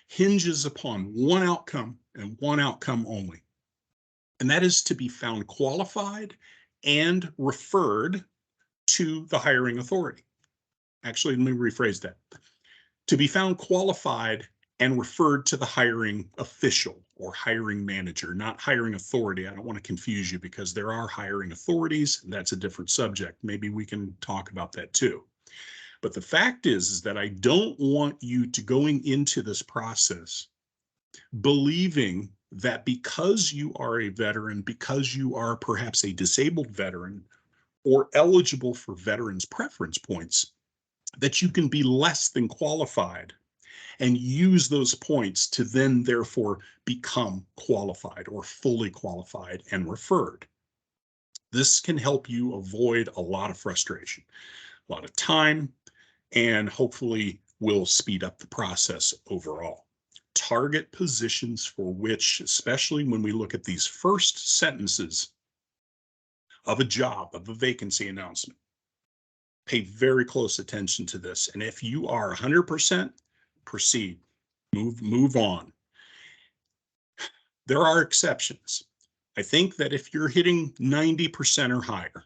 hinges upon one outcome and one outcome only. And that is to be found qualified and referred to the hiring authority. Actually, let me rephrase that. To be found qualified and referred to the hiring official or hiring manager, not hiring authority. I don't want to confuse you because there are hiring authorities, and that's a different subject. Maybe we can talk about that too. But the fact is that I don't want you to going into this process believing that because you are a veteran, because you are perhaps a disabled veteran or eligible for veterans preference points, that you can be less than qualified and use those points to then therefore become qualified or fully qualified and referred. This can help you avoid a lot of frustration, a lot of time, and hopefully will speed up the process overall. Target positions for which, especially when we look at these first sentences of a job, of a vacancy announcement, pay very close attention to this. And if you are 100%, proceed, move on. There are exceptions. I think that if you're hitting 90% or higher,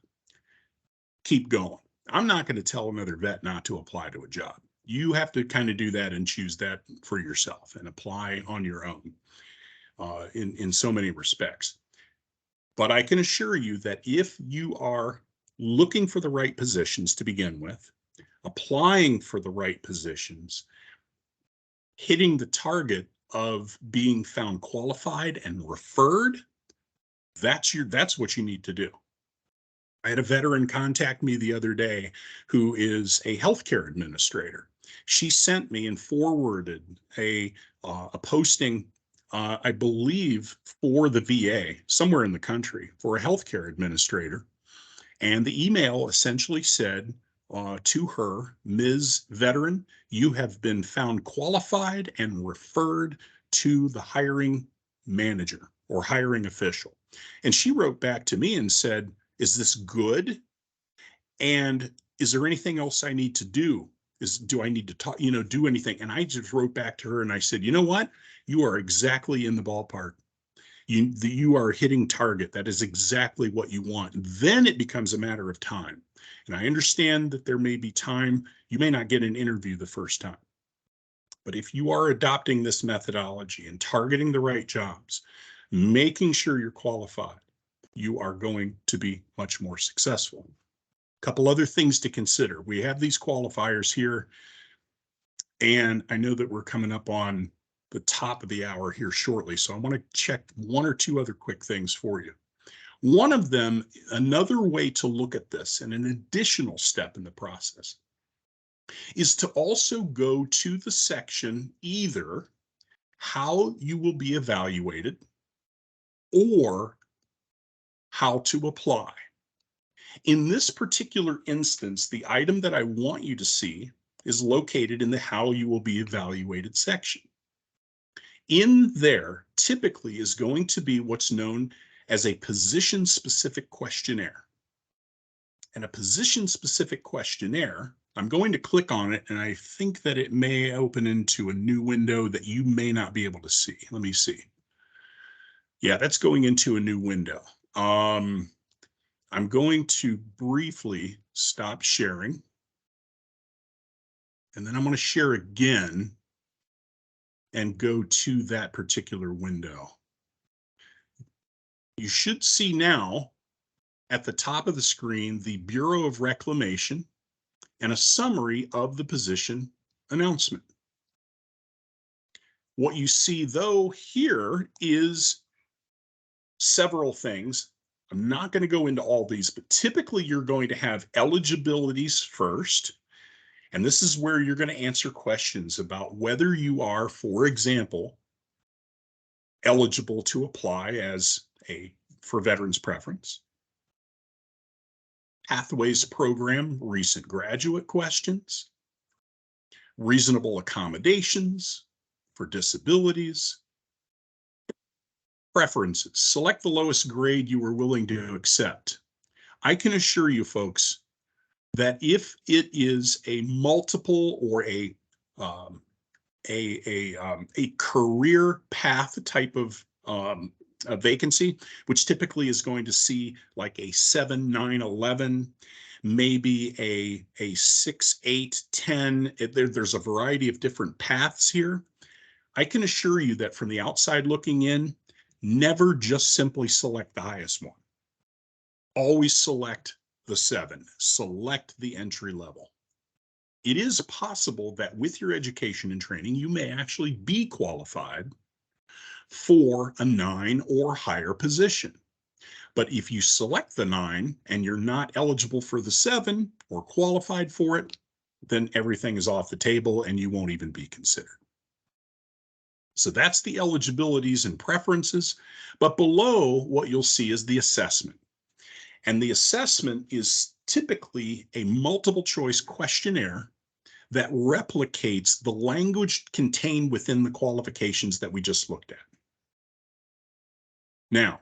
keep going. I'm not going to tell another vet not to apply to a job. You have to kind of do that and choose that for yourself and apply on your own in so many respects. But I can assure you that if you are looking for the right positions to begin with, applying for the right positions, hitting the target of being found qualified and referred, that's what you need to do. I had a veteran contact me the other day who is a healthcare administrator. She sent me and forwarded a posting, I believe, for the VA somewhere in the country for a healthcare administrator. And the email essentially said to her, Ms. Veteran, you have been found qualified and referred to the hiring manager or hiring official. And she wrote back to me and said, is this good? And is there anything else I need to do? Do I need to talk, do anything? And I just wrote back to her and I said, you know what? You are exactly in the ballpark. You are hitting target. That is exactly what you want. Then it becomes a matter of time. And I understand that there may be time, you may not get an interview the first time. But if you are adopting this methodology and targeting the right jobs, making sure you're qualified, you are going to be much more successful. A couple other things to consider. We have these qualifiers here, and I know that we're coming up on the top of the hour here shortly, so I want to check one or two other quick things for you. One of them, another way to look at this, and an additional step in the process, is to also go to the section either how you will be evaluated or how to apply. In this particular instance, the item that I want you to see is located in the how you will be evaluated section. In there, typically is going to be what's known as a position-specific questionnaire. And a position-specific questionnaire, I'm going to click on it, and I think that it may open into a new window that you may not be able to see. Let me see. Yeah, that's going into a new window. I'm going to briefly stop sharing, and then I'm going to share again and go to that particular window. You should see now at the top of the screen the Bureau of Reclamation and a summary of the position announcement. What you see though here is several things. I'm not going to go into all these, but typically you're going to have eligibilities first. And this is where you're going to answer questions about whether you are, for example, eligible to apply for veterans preference. Pathways program, recent graduate questions, reasonable accommodations for disabilities, preferences, select the lowest grade you are willing to accept. I can assure you folks that if it is a multiple or a career path type of a vacancy, which typically is going to see like a 7, 9, 11, maybe a 6, 8, 10. There's a variety of different paths here. I can assure you that from the outside looking in, never just simply select the highest one. Always select the 7, select the entry level. It is possible that with your education and training, you may actually be qualified for a 9 or higher position. But if you select the 9 and you're not eligible for the 7 or qualified for it, then everything is off the table and you won't even be considered. So that's the eligibilities and preferences. But below, what you'll see is the assessment. And the assessment is typically a multiple choice questionnaire that replicates the language contained within the qualifications that we just looked at. Now,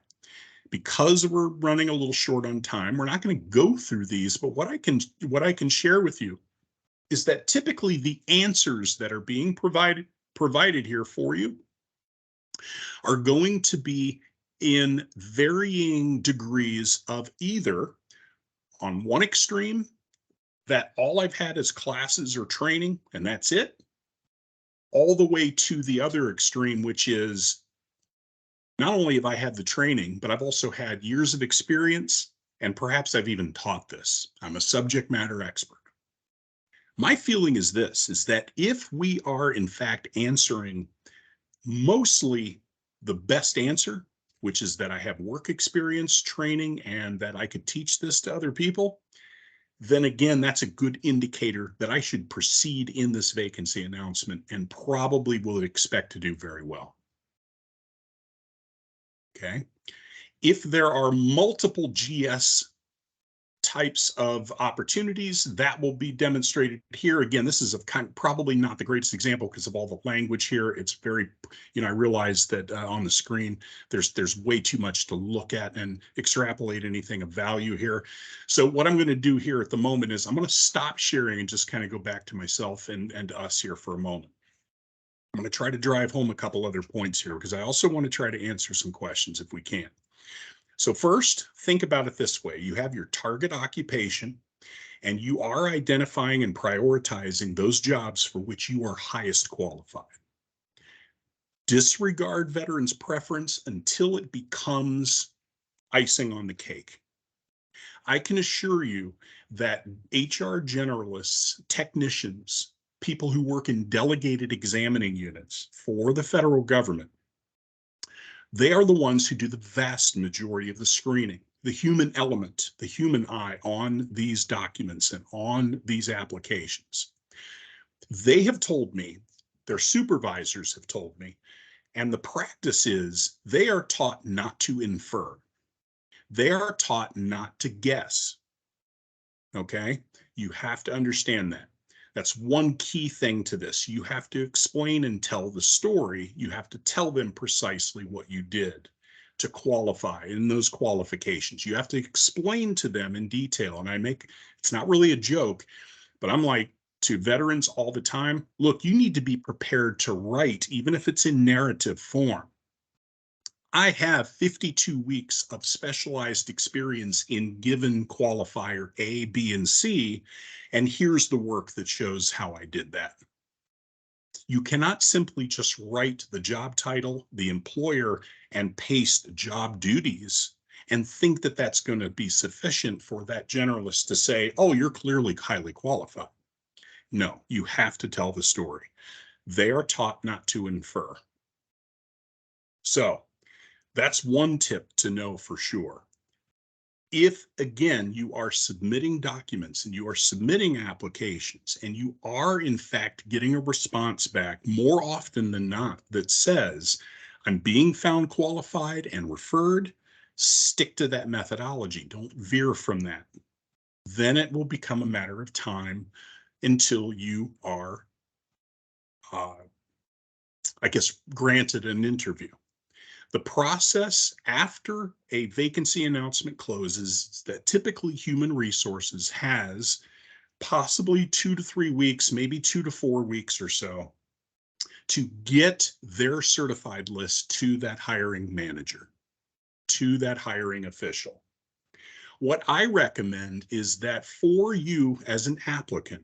because we're running a little short on time, we're not going to go through these, but what I can share with you is that typically the answers that are being provided here for you are going to be in varying degrees of either on one extreme that all I've had is classes or training and that's it, all the way to the other extreme, which is not only have I had the training, but I've also had years of experience, and perhaps I've even taught this. I'm a subject matter expert. My feeling is this, is that if we are in fact answering mostly the best answer, which is that I have work experience, training, and that I could teach this to other people, then again, that's a good indicator that I should proceed in this vacancy announcement and probably will expect to do very well. Okay. If there are multiple GS types of opportunities, that will be demonstrated here. Again, this is probably not the greatest example because of all the language here. It's very, I realize that on the screen, there's way too much to look at and extrapolate anything of value here. So what I'm going to do here at the moment is I'm going to stop sharing and just kind of go back to myself and us here for a moment. I'm going to try to drive home a couple other points here because I also want to try to answer some questions if we can. So first, think about it this way. You have your target occupation, and you are identifying and prioritizing those jobs for which you are highest qualified. Disregard veterans' preference until it becomes icing on the cake. I can assure you that HR generalists, technicians, people who work in delegated examining units for the federal government, they are the ones who do the vast majority of the screening, the human element, the human eye on these documents and on these applications. They have told me, their supervisors have told me, and the practice is they are taught not to infer. They are taught not to guess. Okay? You have to understand that. That's one key thing to this. You have to explain and tell the story. You have to tell them precisely what you did to qualify in those qualifications. You have to explain to them in detail. And it's not really a joke, but I'm like to veterans all the time, look, you need to be prepared to write, even if it's in narrative form. I have 52 weeks of specialized experience in given qualifier A, B, and C, and here's the work that shows how I did that. You cannot simply just write the job title, the employer, and paste job duties and think that that's going to be sufficient for that generalist to say, oh, you're clearly highly qualified. No, you have to tell the story. They are taught not to infer. So, that's one tip to know for sure. If, again, you are submitting documents and you are submitting applications and you are, in fact, getting a response back more often than not that says, I'm being found qualified and referred, stick to that methodology. Don't veer from that. Then it will become a matter of time until you are, granted an interview. The process after a vacancy announcement closes is that typically human resources has possibly 2 to 3 weeks, maybe 2 to 4 weeks or so to get their certified list to that hiring manager, to that hiring official. What I recommend is that for you as an applicant,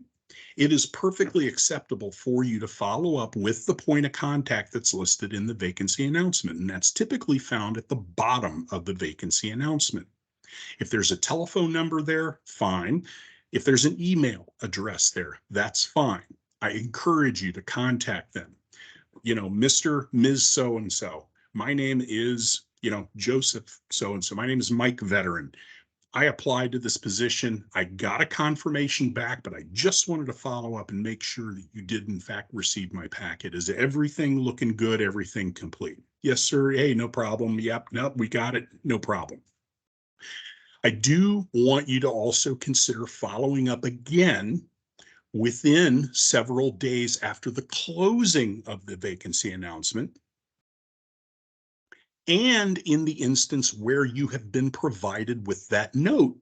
it is perfectly acceptable for you to follow up with the point of contact that's listed in the vacancy announcement, and that's typically found at the bottom of the vacancy announcement. If there's a telephone number there, fine. If there's an email address there, that's fine. I encourage you to contact them. Mr., Ms. So-and-so. My name is, Joseph so-and-so. My name is Mike Veteran. I applied to this position. I got a confirmation back, but I just wanted to follow up and make sure that you did in fact receive my packet. Is everything looking good? Everything complete? Yes, sir. Hey, no problem. Yep. Nope. We got it. No problem. I do want you to also consider following up again within several days after the closing of the vacancy announcement. And in the instance where you have been provided with that note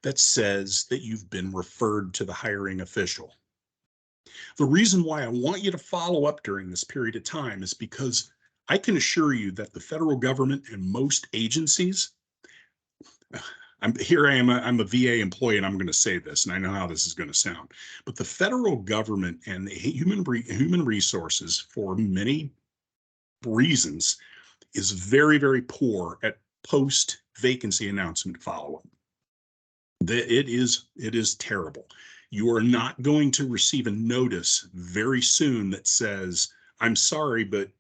that says that you've been referred to the hiring official. The reason why I want you to follow up during this period of time is because I can assure you that the federal government and most agencies, I'm a VA employee, and I'm going to say this, and I know how this is going to sound, but the federal government and the human resources, for many reasons, is very, very poor at post vacancy announcement follow-up. It is terrible. You are not going to receive a notice very soon that says, I'm sorry, but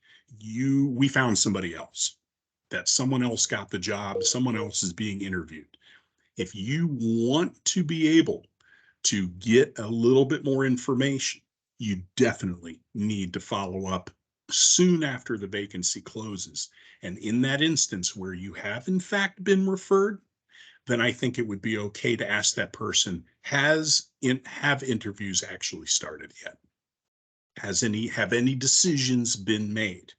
we found somebody else, that someone else got the job, someone else is being interviewed. If you want to be able to get a little bit more information, you definitely need to follow up soon after the vacancy closes. And in that instance where you have in fact been referred, then I think it would be okay to ask that person, have interviews actually started yet? Have any decisions been made?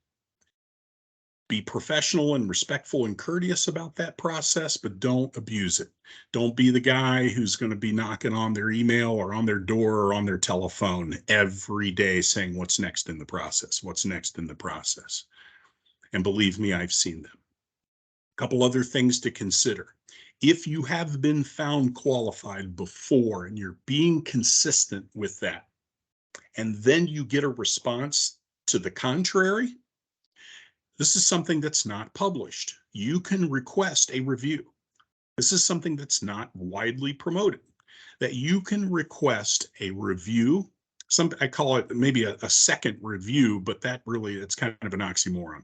Be professional and respectful and courteous about that process, but don't abuse it. Don't be the guy who's going to be knocking on their email or on their door or on their telephone every day saying, what's next in the process? What's next in the process? And believe me, I've seen them. A couple other things to consider. If you have been found qualified before and you're being consistent with that, and then you get a response to the contrary, this is something that's not published. You can request a review. This is something that's not widely promoted, that you can request a review. I call it maybe a second review, but it's kind of an oxymoron.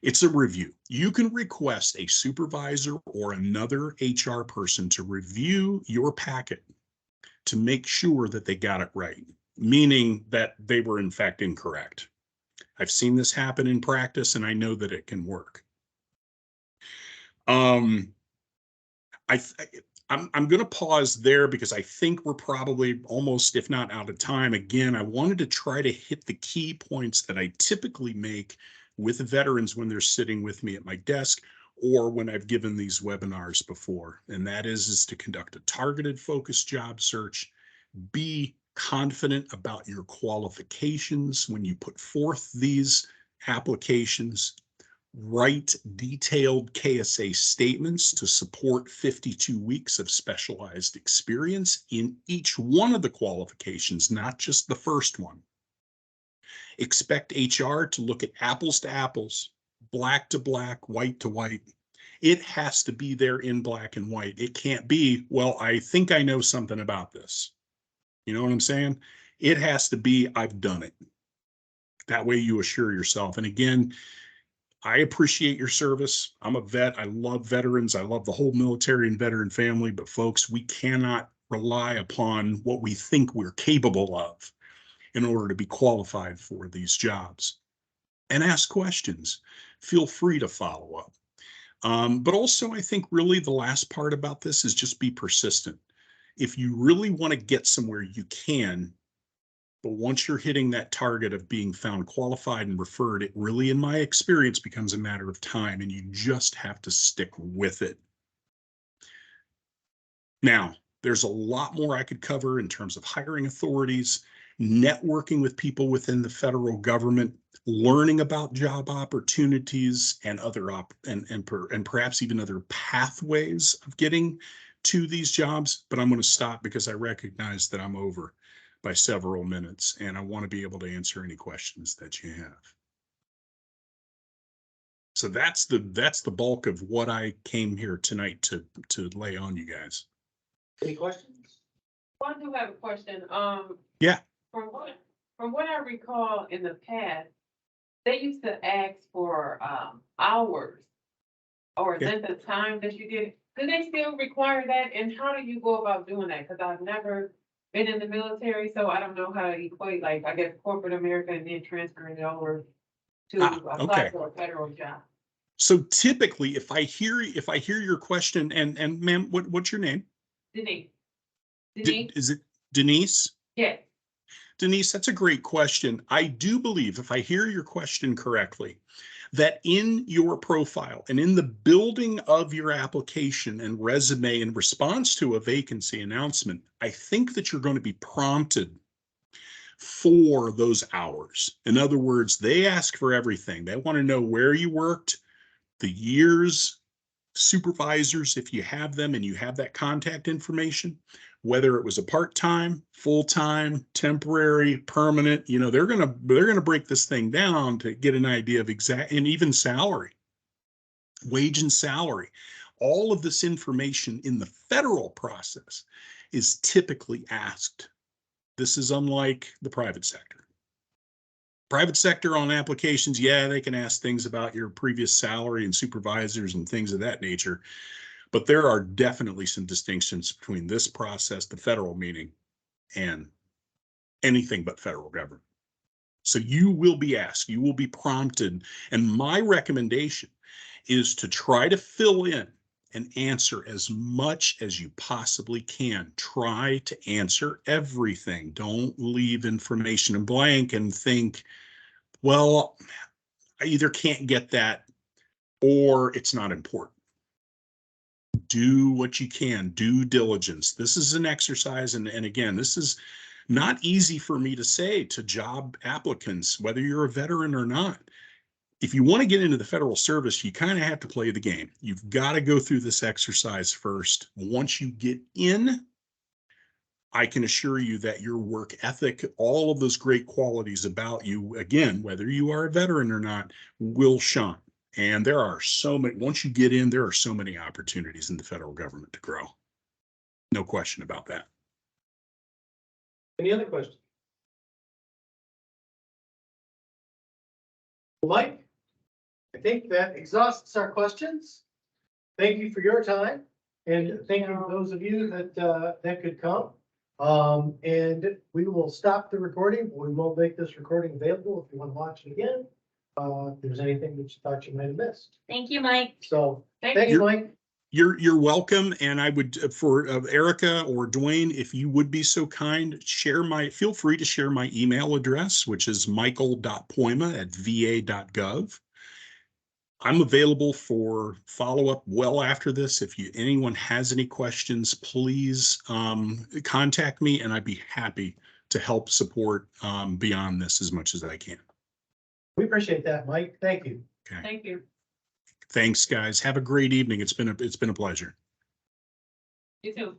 It's a review. You can request a supervisor or another HR person to review your packet to make sure that they got it right, meaning that they were in fact incorrect. I've seen this happen in practice, and I know that it can work. I'm going to pause there because I think we're probably almost, if not out of time. Again, I wanted to try to hit the key points that I typically make with veterans when they're sitting with me at my desk or when I've given these webinars before. And that is to conduct a targeted focused job search, be confident about your qualifications when you put forth these applications, write detailed KSA statements to support 52 weeks of specialized experience in each one of the qualifications, not just the first one. Expect HR to look at apples to apples, black to black, white to white. It has to be there in black and white. It can't be, well, I think I know something about this. You know what I'm saying? It has to be, I've done it. That way you assure yourself. And again, I appreciate your service. I'm a vet. I love veterans. I love the whole military and veteran family. But folks, we cannot rely upon what we think we're capable of in order to be qualified for these jobs. And ask questions. Feel free to follow up. But also, I think really the last part about this is just be persistent. If you really want to get somewhere, you can. But once you're hitting that target of being found qualified and referred, it really, in my experience, becomes a matter of time, and you just have to stick with it. Now, there's a lot more I could cover in terms of hiring authorities, networking with people within the federal government, learning about job opportunities and and perhaps even other pathways of getting to these jobs. But I'm going to stop because I recognize that I'm over by several minutes, and I want to be able to answer any questions that you have. So that's the bulk of what I came here tonight to lay on you guys. Any questions? Well, I do have a question. Yeah. From what I recall in the past, they used to ask for hours or Yeah. length of time that you did. Do they still require that? And how do you go about doing that? Because I've never been in the military, so I don't know how to equate, like, I guess, corporate America and then transferring it over to apply okay. for a federal job. So typically, if I hear your question, and ma'am, what's your name? Denise. Is it Denise? Yes. Denise, that's a great question. I do believe, if I hear your question correctly, that in your profile and in the building of your application and resume in response to a vacancy announcement, I think that you're going to be prompted for those hours. In other words, they ask for everything. They want to know where you worked, the years, supervisors, if you have them and you have that contact information, whether it was a part-time, full-time, temporary, permanent, you know, they're gonna break this thing down to get an idea of exact, and even salary, wage and salary. All of this information in the federal process is typically asked. This is unlike the private sector. Private sector on applications, yeah, they can ask things about your previous salary and supervisors and things of that nature. But there are definitely some distinctions between this process, the federal meaning, and anything but federal government. So you will be asked, you will be prompted. And my recommendation is to try to fill in and answer as much as you possibly can. Try to answer everything. Don't leave information in blank and think, well, I either can't get that or it's not important. Do what you can, due diligence. This is an exercise. And again, this is not easy for me to say to job applicants, whether you're a veteran or not. If you want to get into the federal service, you kind of have to play the game. You've got to go through this exercise first. Once you get in, I can assure you that your work ethic, all of those great qualities about you, again, whether you are a veteran or not, will shine. And there are so many, once you get in, there are so many opportunities in the federal government to grow. No question about that. Any other questions? Mike, I think that exhausts our questions. Thank you for your time, and thank you to those of you that could come. And we will stop the recording. We will make this recording available if you want to watch it again. If there's anything that you thought you might have missed. Thank you, Mike. So, Thank thanks, you. Mike. You're welcome. And I would, for Erica or Dwayne, if you would be so kind, feel free to share my email address, which is michael.poima@va.gov. I'm available for follow-up well after this. If anyone has any questions, please contact me, and I'd be happy to help support beyond this as much as I can. We appreciate that, Mike. Thank you. Okay. Thank you. Thanks, guys. Have a great evening. It's been a pleasure. You too.